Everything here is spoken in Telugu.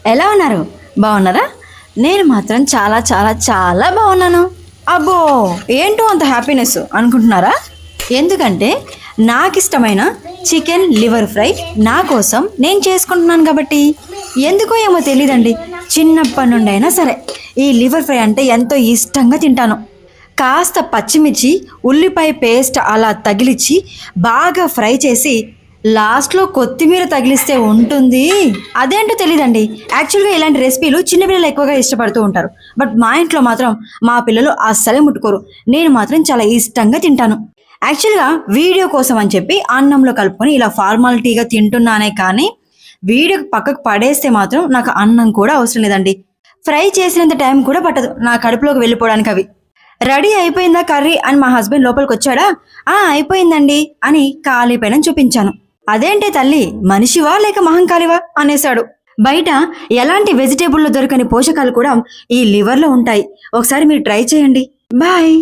ఎలా ఉన్నారు? బాగున్నారా? నేను మాత్రం చాలా చాలా చాలా బాగున్నాను. అబ్బో, ఏంటో అంత హ్యాపీనెస్ అనుకుంటున్నారా? ఎందుకంటే నాకు ఇష్టమైన చికెన్ లివర్ ఫ్రై నా కోసం నేను చేసుకుంటున్నాను కాబట్టి. ఎందుకో ఏమో తెలియదండి, చిన్నప్పటి నుండి అయినా సరే ఈ లివర్ ఫ్రై అంటే ఎంతో ఇష్టంగా తింటాను. కాస్త పచ్చిమిర్చి ఉల్లిపాయ పేస్ట్ అలా తగిలిచ్చి బాగా ఫ్రై చేసి లాస్ట్లో కొత్తిమీర తగిలిస్తే ఉంటుంది. అదేంటో తెలీదండి. యాక్చువల్గా ఇలాంటి రెసిపీలు చిన్నపిల్లలు ఎక్కువగా ఇష్టపడుతూ ఉంటారు. బట్ మా ఇంట్లో మాత్రం మా పిల్లలు అస్సలే ముట్టుకోరు. నేను మాత్రం చాలా ఇష్టంగా తింటాను. యాక్చువల్గా వీడియో కోసం అని చెప్పి అన్నంలో కలుపుకొని ఇలా ఫార్మాలిటీగా తింటున్నానే కానీ వీడియో పక్కకు పడేస్తే మాత్రం నాకు అన్నం కూడా అవసరం లేదండి. ఫ్రై చేసినంత టైం కూడా పట్టదు నా కడుపులోకి వెళ్ళిపోవడానికి అవి. రెడీ అయిపోయిందా కర్రీ అని మా హస్బెండ్ లోపలికి వచ్చాడా. అయిపోయిందండి అని ఖాళీ పైన చూపించాను. అదేంటే తల్లి, మనిషివా లేక మహంకాళివా అనేశాడు. బయట ఎలాంటి వెజిటేబుల్లో దొరకని పోషకాలు కూడా ఈ లివర్లో ఉంటాయి. ఒకసారి మీరు ట్రై చేయండి. బాయ్.